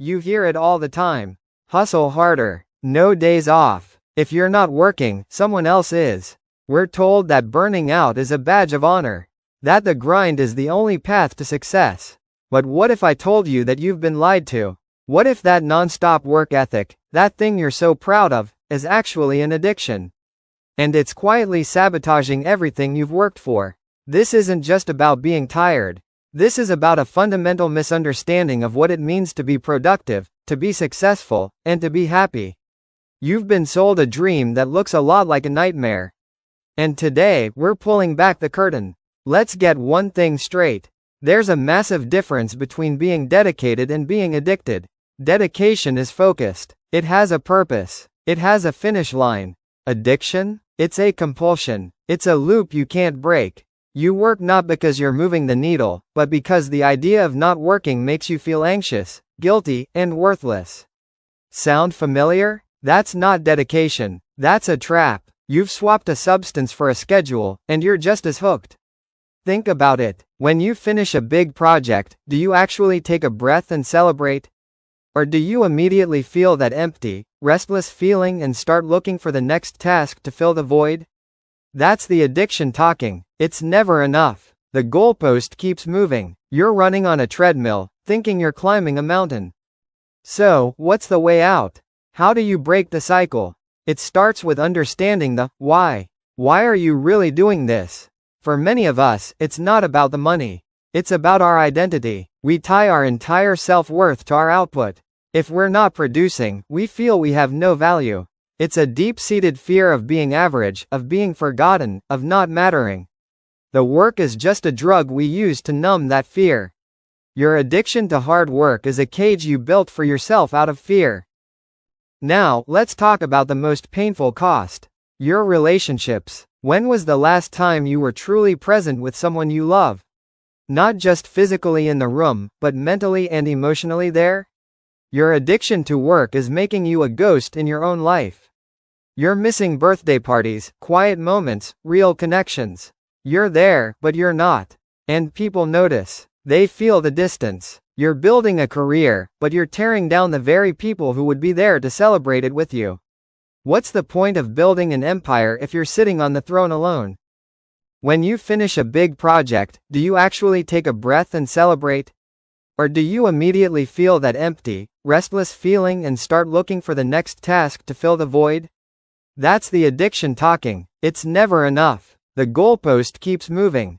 You hear it all the time. Hustle harder. No days off. If you're not working, someone else is. We're told that burning out is a badge of honor. That the grind is the only path to success. But what if I told you that you've been lied to? What if that non-stop work ethic, that thing you're so proud of, is actually an addiction? And it's quietly sabotaging everything you've worked for. This isn't just about being tired. This is about a fundamental misunderstanding of what it means to be productive, to be successful, and to be happy. You've been sold a dream that looks a lot like a nightmare. And today, we're pulling back the curtain. Let's get one thing straight. There's a massive difference between being dedicated and being addicted. Dedication is focused. It has a purpose. It has a finish line. Addiction? It's a compulsion. It's a loop you can't break. You work not because you're moving the needle, but because the idea of not working makes you feel anxious, guilty, and worthless. Sound familiar? That's not dedication. That's a trap. You've swapped a substance for a schedule, and you're just as hooked. Think about it. When you finish a big project, do you actually take a breath and celebrate? Or do you immediately feel that empty, restless feeling and start looking for the next task to fill the void? That's the addiction talking. It's never enough. The goalpost keeps moving. You're running on a treadmill, thinking you're climbing a mountain. So, what's the way out? How do you break the cycle? It starts with understanding the why. Why are you really doing this? For many of us, it's not about the money. It's about our identity. We tie our entire self-worth to our output. If we're not producing, we feel we have no value. It's a deep-seated fear of being average, of being forgotten, of not mattering. The work is just a drug we use to numb that fear. Your addiction to hard work is a cage you built for yourself out of fear. Now, let's talk about the most painful cost. Your relationships. When was the last time you were truly present with someone you love? Not just physically in the room, but mentally and emotionally there? Your addiction to work is making you a ghost in your own life. You're missing birthday parties, quiet moments, real connections. You're there, but you're not. And people notice. They feel the distance. You're building a career, but you're tearing down the very people who would be there to celebrate it with you. What's the point of building an empire if you're sitting on the throne alone? When you finish a big project, do you actually take a breath and celebrate? Or do you immediately feel that empty, restless feeling and start looking for the next task to fill the void? That's the addiction talking. It's never enough. The goalpost keeps moving.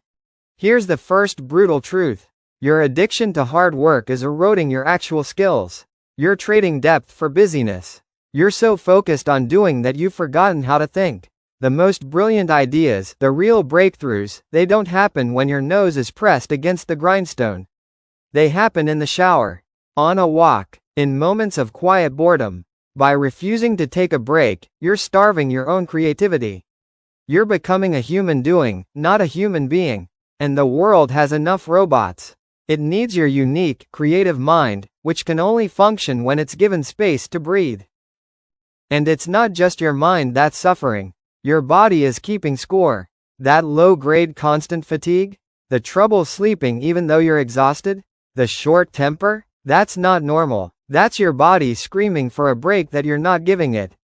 Here's the first brutal truth. Your addiction to hard work is eroding your actual skills. You're trading depth for busyness. You're so focused on doing that you've forgotten how to think. The most brilliant ideas, the real breakthroughs, they don't happen when your nose is pressed against the grindstone. They happen in the shower, on a walk, in moments of quiet boredom. By refusing to take a break, you're starving your own creativity. You're becoming a human doing, not a human being. And the world has enough robots. It needs your unique, creative mind, which can only function when it's given space to breathe. And it's not just your mind that's suffering. Your body is keeping score. That low-grade constant fatigue? The trouble sleeping even though you're exhausted? The short temper? That's not normal. That's your body screaming for a break that you're not giving it.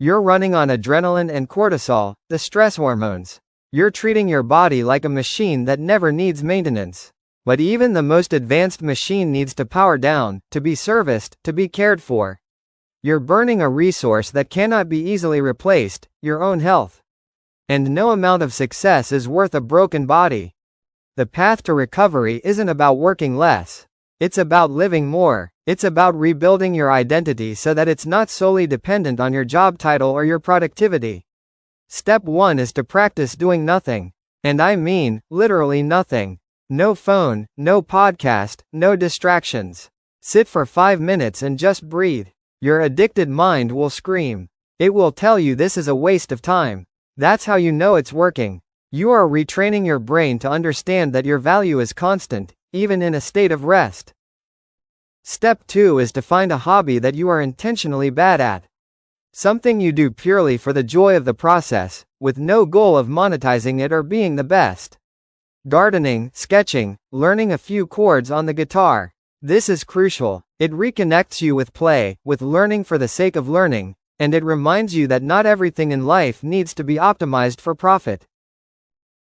You're running on adrenaline and cortisol, the stress hormones. You're treating your body like a machine that never needs maintenance. But even the most advanced machine needs to power down, to be serviced, to be cared for. You're burning a resource that cannot be easily replaced, your own health. And no amount of success is worth a broken body. The path to recovery isn't about working less. It's about living more. It's about rebuilding your identity so that it's not solely dependent on your job title or your productivity. Step 1 is to practice doing nothing. And I mean, literally nothing. No phone, no podcast, no distractions. Sit for 5 minutes and just breathe. Your addicted mind will scream. It will tell you this is a waste of time. That's how you know it's working. You are retraining your brain to understand that your value is constant, even in a state of rest. Step 2 is to find a hobby that you are intentionally bad at. Something you do purely for the joy of the process, with no goal of monetizing it or being the best. Gardening, sketching, learning a few chords on the guitar. This is crucial. It reconnects you with play, with learning for the sake of learning, and it reminds you that not everything in life needs to be optimized for profit.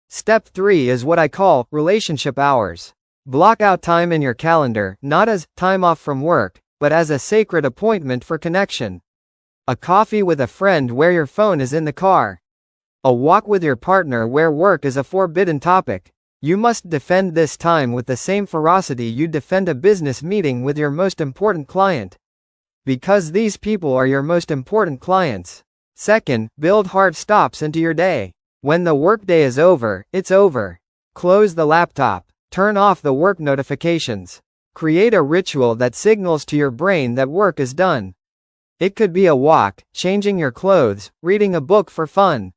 Step 3 is what I call relationship hours. Block out time in your calendar, not as time off from work, but as a sacred appointment for connection. A coffee with a friend where your phone is in the car. A walk with your partner where work is a forbidden topic. You must defend this time with the same ferocity you defend a business meeting with your most important client. Because these people are your most important clients. Second, build hard stops into your day. When the workday is over, it's over. Close the laptop. Turn off the work notifications. Create a ritual that signals to your brain that work is done. It could be a walk, changing your clothes, reading a book for fun.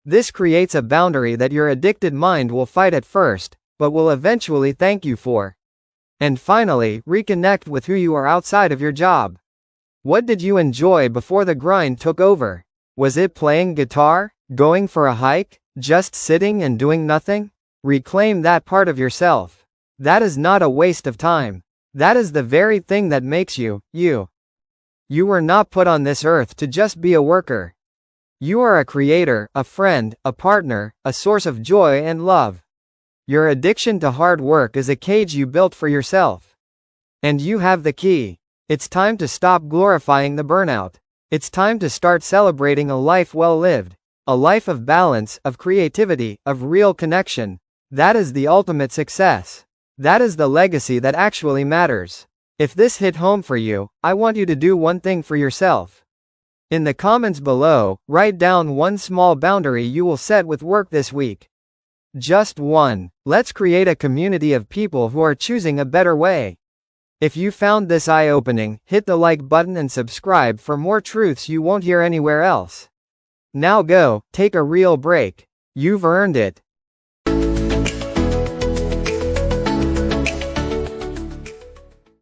This creates a boundary that your addicted mind will fight at first, but will eventually thank you for. And finally, reconnect with who you are outside of your job. What did you enjoy before the grind took over? Was it playing guitar, going for a hike, just sitting and doing nothing? Reclaim that part of yourself. That is not a waste of time. That is the very thing that makes you, you. You were not put on this earth to just be a worker. You are a creator, a friend, a partner, a source of joy and love. Your addiction to hard work is a cage you built for yourself. And you have the key. It's time to stop glorifying the burnout. It's time to start celebrating a life well lived. A life of balance, of creativity, of real connection. That is the ultimate success. That is the legacy that actually matters. If this hit home for you, I want you to do one thing for yourself. In the comments below, write down one small boundary you will set with work this week. Just one. Let's create a community of people who are choosing a better way. If you found this eye-opening, hit the like button and subscribe for more truths you won't hear anywhere else. Now go, take a real break. You've earned it.